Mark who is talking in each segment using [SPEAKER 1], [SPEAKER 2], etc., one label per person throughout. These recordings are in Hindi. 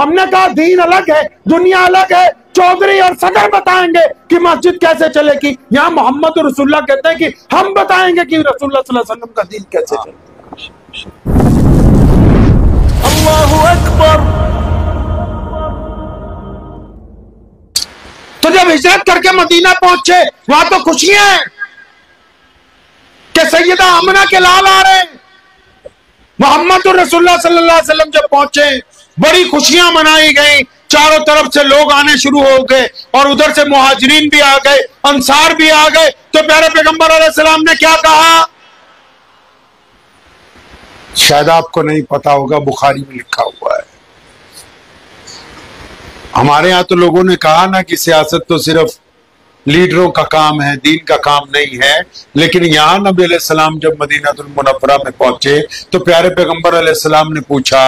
[SPEAKER 1] हमने कहा दीन अलग है, दुनिया अलग है, चौधरी और सदर बताएंगे कि मस्जिद कैसे चलेगी। यहाँ मोहम्मद रसूलुल्लाह कहते हैं कि हम बताएंगे कि रसूलुल्लाह सल्लल्लाहु अलैहि वसल्लम का दीन कैसे चलेगा। अल्लाहु अकबर। तो जब हिजरत करके मदीना पहुंचे, वहां तो खुशियां हैं कि सैयदा आमना के लाल आ रहे हैं। मोहम्मद रसूलुल्लाह सल्लल्लाहु अलैहि वसल्लम जब पहुंचे, बड़ी खुशियां मनाई गई, चारों तरफ से लोग आने शुरू हो गए और उधर से मुहाजिरीन भी आ गए, अंसार भी आ गए। तो प्यारे पैगंबर अलैहिस्सलाम ने क्या कहा, शायद आपको नहीं पता होगा, बुखारी में लिखा हुआ है। हमारे यहाँ तो लोगों ने कहा ना कि सियासत तो सिर्फ लीडरों का काम है, दीन का काम नहीं है। लेकिन यहाँ नबी अलैहिस्सलाम जब मदीनातुल मुनव्वरा में पहुंचे तो प्यारे पैगंबर अलैहिस्सलाम ने पूछा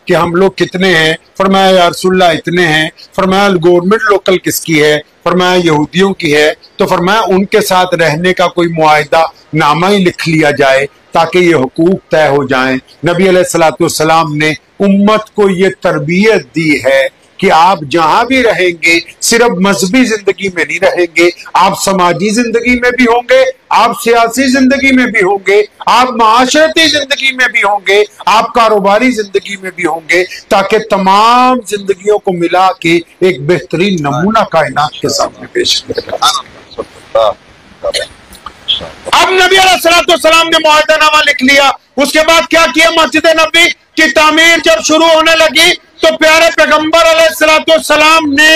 [SPEAKER 1] कि हम लोग कितने हैं? फरमाया या रसूलल्लाह इतने हैं। फरमाया गवर्नमेंट लोकल किसकी है? फरमाया यहूदियों की है। तो फरमाया उनके साथ रहने का कोई मुआहिदा नामा ही लिख लिया जाए ताकि ये हुकूक तय हो जाएं। नबी अलैहिस्सलाम ने उम्मत को ये तरबियत दी है कि आप जहां भी रहेंगे सिर्फ मजहबी जिंदगी में नहीं रहेंगे, आप समाजी जिंदगी में भी होंगे, आप सियासी जिंदगी में भी होंगे, आप माशरती जिंदगी में भी होंगे, आप कारोबारी जिंदगी में भी होंगे, ताकि तमाम जिंदगियों को मिला के एक बेहतरीन नमूना कायनात के सामने पेश करें। अब नबी अलैहिस्सलाम ने मुआहदानामा लिख लिया। उसके बाद क्या किया, मस्जिद नबी की तामीर जब शुरू होने लगी तो प्यारे पैगंबर अलैहिस्सलाम ने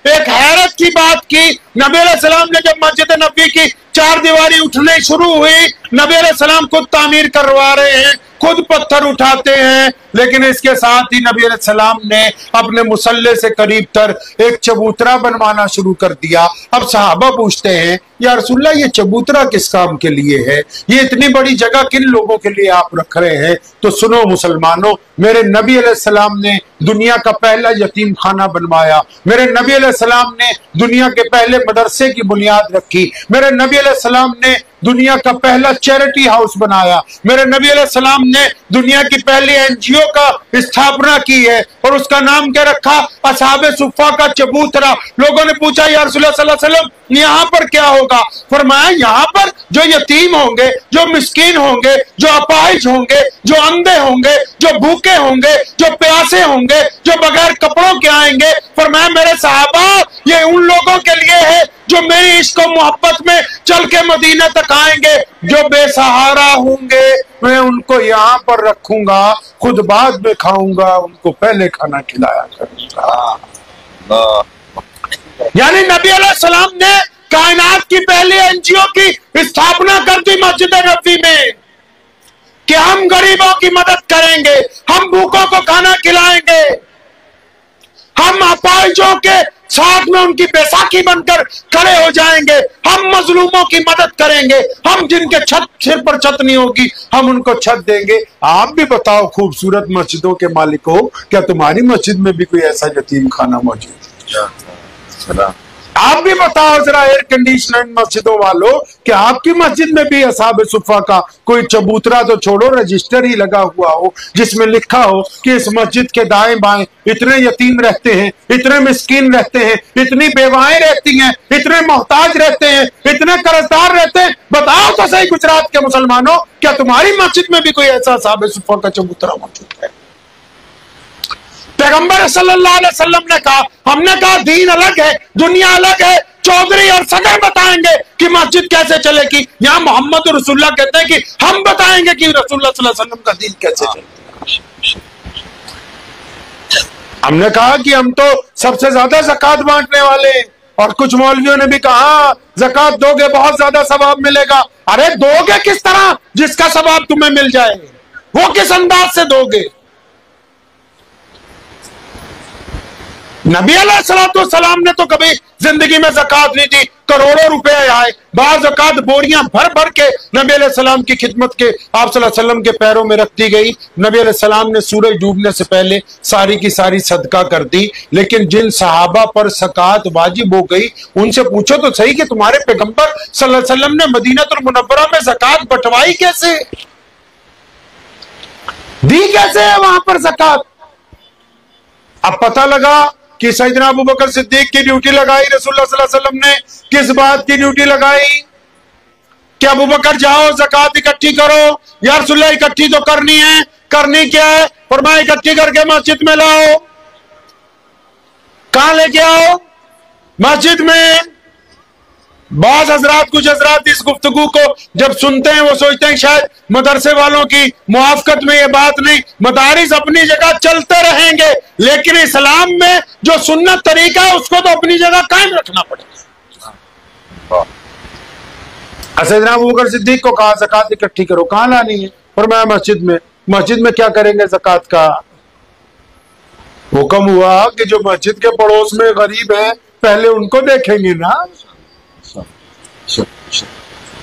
[SPEAKER 1] एक हैरत की बात की। नबी अलैहिस्सलाम ने जब मस्जिद नबी की चार दीवारी उठने शुरू हुई, नबी अलैहिस्सलाम खुद तामीर करवा रहे हैं, खुद पत्थर उठाते हैं। लेकिन इसके साथ ही नबी अलैहिस्सलाम ने अपने मुसल्ले से करीब तर एक चबूतरा बनवाना शुरू कर दिया। अब सहाबा पूछते हैं, या रसूलल्लाह ये चबूतरा किस काम के लिए है? ये इतनी बड़ी जगह किन लोगों के लिए आप रख रहे हैं? तो सुनो मुसलमानों, मेरे नबी अलैहिस्सलाम ने दुनिया का पहला यतीम खाना बनवाया, मेरे नबी अलैहिस्सलाम ने दुनिया के पहले मदरसे की बुनियाद रखी, मेरे नबी अलैहिस्सलाम ने दुनिया का पहला चैरिटी हाउस बनाया, मेरे नबी अलैहिस्सलाम ने दुनिया की पहली एनजीओ का स्थापना की है और उसका नाम क्या रखा, असहाबे सुफ़ा का चबूतरा। लोगों ने पूछा या रसूलुल्लाह सल्लल्लाहु अलैहि वसल्लम यहाँ पर क्या होगा? फरमाया यहाँ पर जो यतीम होंगे, जो मिस्कीन होंगे, जो अपाहिज होंगे, जो अंधे होंगे, जो भूखे होंगे, जो प्यासे होंगे, जो बगैर कपड़ों के आएंगे, फरमाया मेरे सहाबा ये उन लोगों के लिए है जो मेरी इश्क और मोहब्बत में चल के मदीना तक आएंगे। जो बेसहारा होंगे मैं उनको यहाँ पर रखूंगा, खुद बाद में खाऊंगा, उनको पहले खाना खिलाया करूंगा। यानी नबी अलैहिस्सलाम ने कायनात की पहली एनजीओ की स्थापना कर दी मस्जिद नबी में कि हम गरीबों की मदद करेंगे, हम भूखों को खाना खिलाएंगे, हम अपाहिजों के साथ में उनकी बैसाखी बनकर खड़े हो जाएंगे, हम मजलूमों की मदद करेंगे, हम जिनके छत सिर पर छत नहीं होगी हम उनको छत देंगे। आप भी बताओ खूबसूरत मस्जिदों के मालिक हो, क्या तुम्हारी मस्जिद में भी कोई ऐसा यतीम खाना मौजूद है? आप भी बताओ जरा एयर कंडीशनर मस्जिदों वालों कि आपकी मस्जिद में भी असहाबे सुफ़ा का कोई चबूतरा तो छोड़ो, रजिस्टर ही लगा हुआ हो जिसमें लिखा हो कि इस मस्जिद के दाएं बाएं इतने यतीम रहते हैं, इतने मिस्कीन रहते हैं, इतनी बेवाएं रहती हैं, इतने मोहताज रहते हैं, इतने कर्जदार रहते हैं। बताओ तो सही गुजरात के मुसलमानों, क्या तुम्हारी मस्जिद में भी कोई ऐसा असहाबे सुफ़ा का चबूतरा मौजूद है? पैगंबर सल्लल्लाहु अलैहि वसल्लम ने कहा, हमने कहा दीन अलग है, दुनिया अलग है, चौधरी और सदर बताएंगे कि मस्जिद कैसे चलेगी। यहाँ मोहम्मद रसूलुल्लाह कहते हैं कि हम बताएंगे कि रसूलुल्लाह सल्लल्लाहु अलैहि वसल्लम का दीन कैसे चलेगा। हमने कहा कि हम तो सबसे ज्यादा ज़कात बांटने वाले हैं, और कुछ मौलवियों ने भी कहा ज़कात दोगे बहुत ज्यादा सवाब मिलेगा। अरे दोगे किस तरह जिसका सवाब तुम्हें मिल जाए? वो किस अंदाज से दोगे? नबी अलैहिस्सलाम ने तो कभी जिंदगी में ज़कात नहीं दी, करोड़ों रुपए आए, बाज़ ज़कात बोरियां भर भर के नबी अलैहिस्सलाम की खिदमत के आप सल्लल्लाहु अलैहि वसल्लम के पैरों में रख दी गई। नबी अलैहिस्सलाम ने सूरज डूबने से पहले सारी की सारी सदका कर दी। लेकिन जिन सहाबा पर ज़कात वाजिब हो गई उनसे पूछो तो सही कि तुम्हारे पैगंबर सल्लल्लाहु अलैहि वसल्लम ने मदीनातुल मुनव्वरा में ज़कात बंटवाई कैसे, दी कैसे है वहां पर ज़कात? अब पता लगा कि सैयदना अबू बकर सिद्दीक की ड्यूटी लगाई रसूलुल्लाह सल्लल्लाहु अलैहि वसल्लम ने। किस बात की ड्यूटी लगाई? कि अबू बकर जाओ ज़कात इकट्ठी करो। या रसूलुल्लाह इकट्ठी तो करनी है, करनी क्या है? फरमाया इकट्ठी करके मस्जिद में लाओ। कहां लेके आओ? मस्जिद में। बाज़ हजरात, कुछ हजरात इस गुफ्तगू को जब सुनते हैं वो सोचते हैं शायद मदरसे वालों की मुआफकत में ये बात नहीं। मदारिस अपनी जगह चलते रहेंगे, लेकिन इस्लाम में जो सुन्नत तरीका है उसको तो अपनी जगह कायम रखना पड़ेगा। सैयदना अबू बकर सिद्दीक को कहा ज़कात इकट्ठी करो। कहां लानी है? फरमाया मस्जिद में। मस्जिद में क्या करेंगे ज़कात का? हुक्म हुआ कि जो मस्जिद के पड़ोस में गरीब है पहले उनको देखेंगे ना।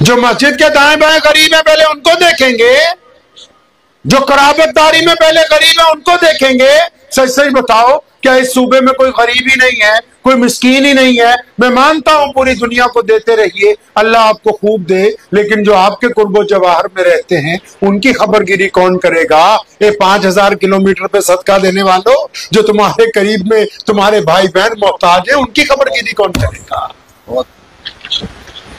[SPEAKER 1] जो मस्जिद के दाएं बाएं गरीब है पहले उनको देखेंगे। जो कराबतदारी में पहले गरीब है उनको देखेंगे। सच सच बताओ, क्या इस सूबे में कोई गरीब ही नहीं है, कोई मिस्कीन ही नहीं है? मैं मानता हूं पूरी दुनिया को देते रहिए, अल्लाह आपको खूब दे, लेकिन जो आपके कुर्बो जवाहर में रहते हैं उनकी खबरगिरी कौन करेगा? ये 5000 किलोमीटर पे सदका देने वालों, जो तुम्हारे करीब में तुम्हारे भाई बहन मोहताज है, उनकी खबरगिरी कौन करेगा?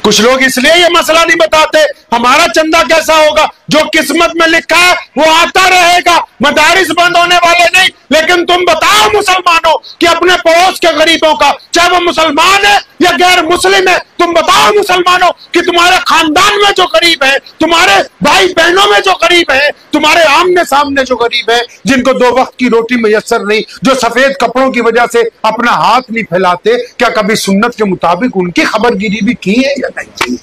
[SPEAKER 1] कुछ लोग इसलिए ये मसला नहीं बताते, हमारा चंदा कैसा होगा? जो किस्मत में लिखा है वो आता रहेगा, मदारिस बंद होने वाले नहीं। लेकिन तुम बताओ मुसलमानों कि अपने पड़ोस के गरीबों का, चाहे वो मुसलमान है या गैर मुस्लिम है, तुम बताओ मुसलमानों कि तुम्हारे खानदान में जो गरीब है, तुम्हारे भाई बहनों में जो गरीब है, तुम्हारे आमने सामने जो गरीब है, जिनको 2 वक्त की रोटी मैसर नहीं, जो सफेद कपड़ों की वजह से अपना हाथ नहीं फैलाते, क्या कभी सुन्नत के मुताबिक उनकी खबरगिरी भी की है या नहीं?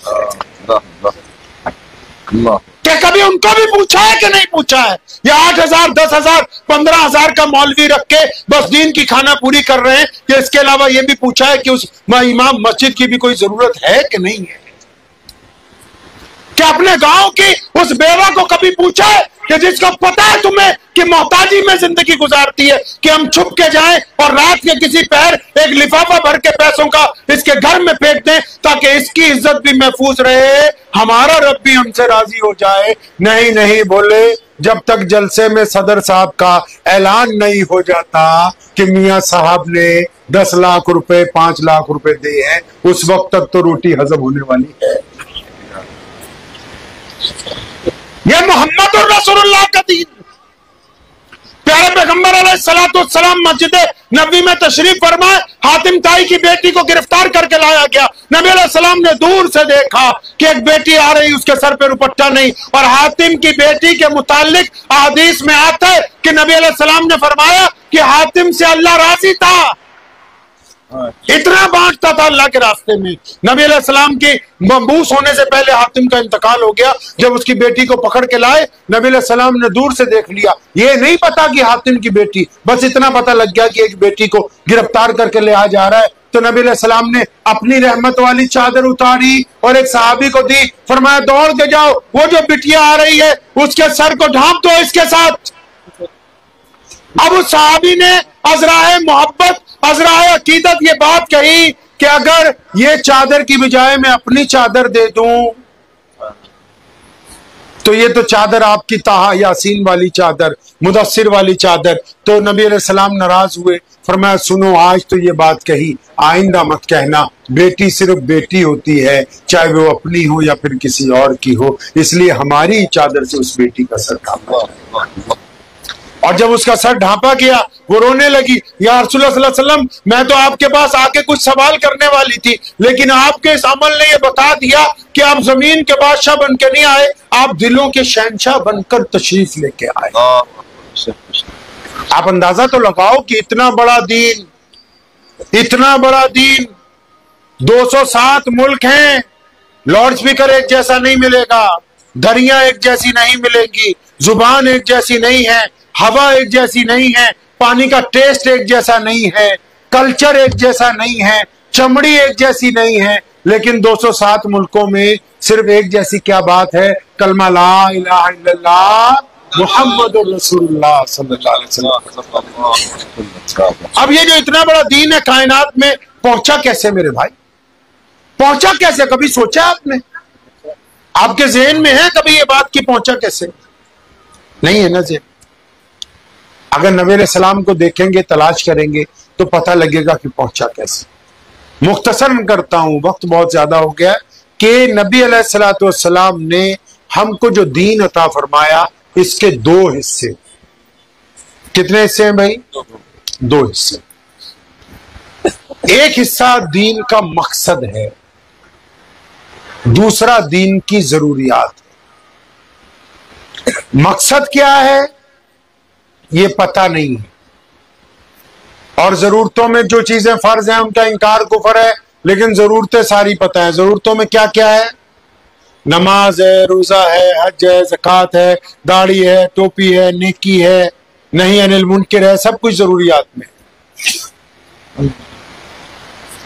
[SPEAKER 1] क्या कभी उनको भी पूछा है कि नहीं पूछा है? या 8000, 10,000, 15,000 का मौलवी रख के बस दीन की खाना पूरी कर रहे हैं कि इसके अलावा यह भी पूछा है कि उस इमाम मस्जिद की भी कोई जरूरत है कि नहीं है? क्या अपने गांव की उस बेवा को कभी पूछा है कि जिसको पता है तुम्हें कि मोहताजी में जिंदगी गुजारती है, कि हम छुप के जाएं और रात के किसी पैर एक लिफाफा भर के पैसों का इसके घर में फेंक दें ताकि इसकी इज्जत भी महफूज रहे, हमारा रब भी हमसे राजी हो जाए? नहीं नहीं बोले, जब तक जलसे में सदर साहब का ऐलान नहीं हो जाता कि मियां साहब ने 10 लाख रुपए 5 लाख रुपए दिए हैं, उस वक्त तक तो रोटी हजम होने वाली है। ये मोहम्मद और रसूलुल्लाह का दीन। प्यारे पैगंबर अलैहिस्सलाम मस्जिद नबी में तशरीफ फरमाए, हातिम ताई की बेटी को गिरफ्तार करके लाया गया। नबी अलैहिस्सलाम ने दूर से देखा कि एक बेटी आ रही, उसके सर पे दुपट्टा नहीं, और हातिम की बेटी के मुतालिक हदीस में आता है कि नबी अलैहिस्सलाम ने फरमाया कि हातिम से अल्लाह राजी था, इतना बांटता था अल्लाह के रास्ते में। नबी अलैहिस्सलाम की मबूस होने से पहले हातिम का इंतकाल हो गया। जब उसकी बेटी को पकड़ के लाए, नबी अलैहिस्सलाम ने दूर से देख लिया, ये नहीं पता कि हातिम की बेटी, बस इतना पता लग गया कि एक बेटी को गिरफ्तार करके ले आ जा रहा है। तो नबी अलैहिस्सलाम ने अपनी रहमत वाली चादर उतारी और एक सहाबी को दी, फरमाया दौड़ के जाओ, वो जो बिटिया आ रही है उसके सर को ढांप दो इसके साथ। अब उस सहाबी ने अज़राए मोहब्बत, अज़राए अकीदत ये बात कही कि अगर ये चादर की बजाय मैं अपनी चादर दे दूं तो ये तो चादर आपकी ताहा यासीन वाली चादर, मुदस्सिर वाली चादर। तो नबी अलैहिस्सलाम नाराज हुए, फरमाया सुनो, आज तो ये बात कही, आइंदा मत कहना, बेटी सिर्फ बेटी होती है, चाहे वो अपनी हो या फिर किसी और की हो, इसलिए हमारी चादर से उस बेटी का सर ढांपा। और जब उसका सर ढांपा गया, वो रोने लगी, या रसूलुल्लाह सल्लल्लाहु अलैहि वसल्लम, मैं तो आपके पास आके कुछ सवाल करने वाली थी, लेकिन आपके इस अमल ने ये बता दिया कि आप जमीन के बादशाह बन के नहीं आए, आप दिलों के शहंशाह बनकर तशरीफ लेके आए। आप अंदाजा तो लगाओ कि इतना बड़ा दीन, इतना बड़ा दीन, 207 मुल्क हैं, लाउड स्पीकर एक जैसा नहीं मिलेगा, दरिया एक जैसी नहीं मिलेंगी, जुबान एक जैसी नहीं है, हवा एक जैसी नहीं है, पानी का टेस्ट एक जैसा नहीं है, कल्चर एक जैसा नहीं है, चमड़ी एक जैसी नहीं है, लेकिन 207 मुल्कों में सिर्फ एक जैसी क्या बात है? कलमा ला इलाहा इल्लल्लाह मुहम्मदुर रसूलुल्लाह सल्लल्लाहु अलैहि वसल्लम। अब ये जो इतना बड़ा दीन है कायनात में, पहुंचा कैसे मेरे भाई? पहुंचा कैसे? कभी सोचा आपने? आपके ज़हन में है कभी ये बात की पहुंचा कैसे? नहीं है ना ज़हन। अगर नबी अलैहिस्सलाम को देखेंगे, तलाश करेंगे तो पता लगेगा कि पहुंचा कैसे। मुख्तसरन करता हूं, वक्त बहुत ज्यादा हो गया, कि नबी अलैहिस्सलाम ने हमको जो दीन अता फरमाया इसके दो हिस्से। कितने हिस्से हैं भाई? दो हिस्से। एक हिस्सा दीन का मकसद है, दूसरा दीन की जरूरियात। मकसद क्या है ये पता नहीं है, और जरूरतों में जो चीजें फर्ज हैं उनका इनकार कुफर है, लेकिन जरूरतें सारी पता है। जरूरतों में क्या क्या है? नमाज है, रोजा है, हज है, ज़कात है, दाढ़ी है, टोपी है, नेकी है, नहीं अनिल मुनकर है, सब कुछ जरूरियात में।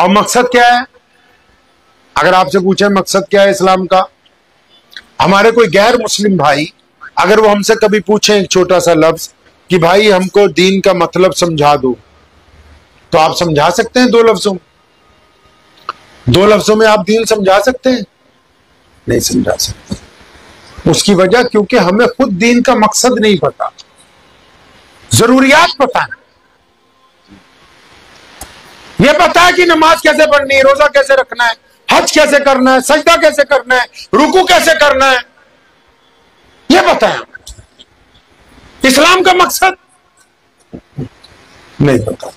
[SPEAKER 1] और मकसद क्या है? अगर आपसे पूछे मकसद क्या है इस्लाम का, हमारे कोई गैर मुस्लिम भाई अगर वो हमसे कभी पूछे एक छोटा सा लफ्ज कि भाई हमको दीन का मतलब समझा दो, तो आप समझा सकते हैं? दो लफ्जों में आप दीन समझा सकते हैं? नहीं समझा सकते। उसकी वजह क्योंकि हमें खुद दीन का मकसद नहीं पता, जरूरियात पता है। ये पता है कि नमाज कैसे पढ़नी है, रोजा कैसे रखना है, हज कैसे करना है, सजदा कैसे करना है, रुकू कैसे करना है, ये पता है। इस्लाम का मकसद नहीं पता।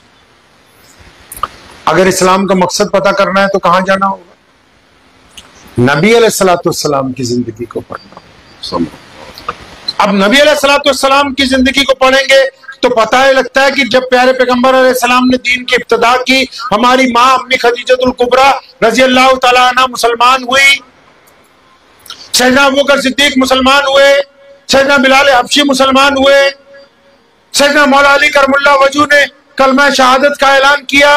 [SPEAKER 1] अगर इस्लाम का मकसद पता करना है तो कहां जाना होगा? नबी अलैहिस्सलाम की जिंदगी को पढ़ना। अब नबी अलैहिस्सलाम की जिंदगी को पढ़ेंगे तो पता है लगता है कि जब प्यारे पैगंबर अलैहिस्सलाम ने दीन की इब्तिदा की, हमारी माँ अम्मी खदीजतुल कुबरा रजी अल्लाह तआला अन्हा मुसलमान हुई, सैयदना अबू बकर सिद्दीक मुसलमान हुए, सैयदना बिलाल हबशी मुसलमान हुए, सैयदना मौला अली करमुल्लाह वजू ने कलमा शहादत का ऐलान किया।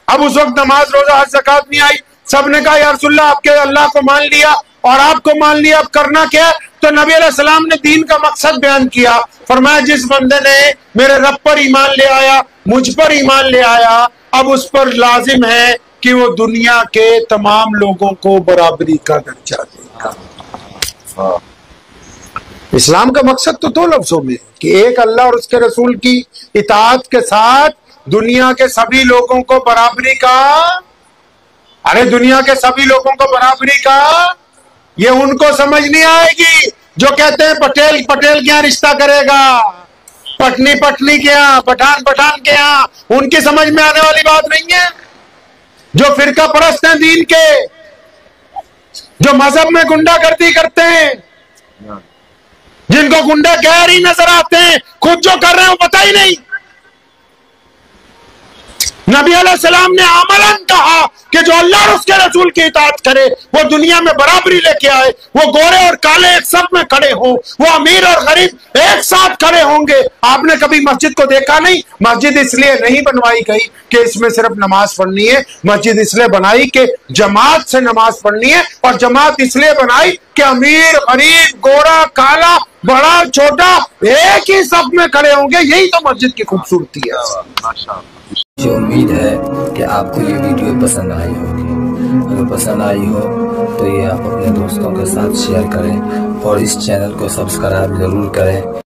[SPEAKER 1] अब उस वक्त नमाज, रोजा, हज, ज़कात नहीं आई। सबने कहा या रसूलल्लाह आपके अल्लाह को मान लिया और आपको मान लिया, अब करना क्या? तो नबी अलैहिस्सलाम ने दीन का मकसद बयान किया। फरमाया जिस बंदे ने मेरे रब पर ईमान ले आया, मुझ पर ईमान ले आया, अब उस पर लाजिम है कि वो दुनिया के तमाम लोगों को बराबरी का दर्जा देगा। इस्लाम का मकसद तो दो लफ्जों में कि एक अल्लाह और उसके रसूल की इताअत के साथ दुनिया के सभी लोगों को बराबरी का, अरे दुनिया के सभी लोगों को बराबरी का, ये उनको समझ नहीं आएगी जो कहते हैं पटेल पटेल क्या रिश्ता करेगा, पटनी पटनी के यहाँ, पठान पठान के यहाँ। उनकी समझ में आने वाली बात नहीं है। जो फिरका परस्त हैं दीन के, जो मजहब में गुंडागर्दी करते हैं, जिनको गुंडा गैर ही नजर आते हैं, खुद जो कर रहे हैं वो पता ही नहीं। नबी अलैहिस्सलाम ने अमलन कहा कि जो अल्लाह और उसके रसूल की इताअत करे वो दुनिया में बराबरी लेके आए, वो गोरे और काले एक साथ में खड़े हो, वो अमीर और गरीब एक साथ खड़े होंगे। आपने कभी मस्जिद को देखा नहीं? मस्जिद इसलिए नहीं बनवाई गई कि इसमें सिर्फ नमाज पढ़नी है, मस्जिद इसलिए बनाई कि जमात से नमाज पढ़नी है, और जमात इसलिए बनाई कि अमीर गरीब, गोरा काला, बड़ा छोटा एक ही सफ में खड़े होंगे। यही तो मस्जिद की खूबसूरती है।
[SPEAKER 2] मुझे उम्मीद है कि आपको ये वीडियो पसंद आई होगी। अगर पसंद आई हो तो ये आप अपने दोस्तों के साथ शेयर करें और इस चैनल को सब्सक्राइब जरूर करें।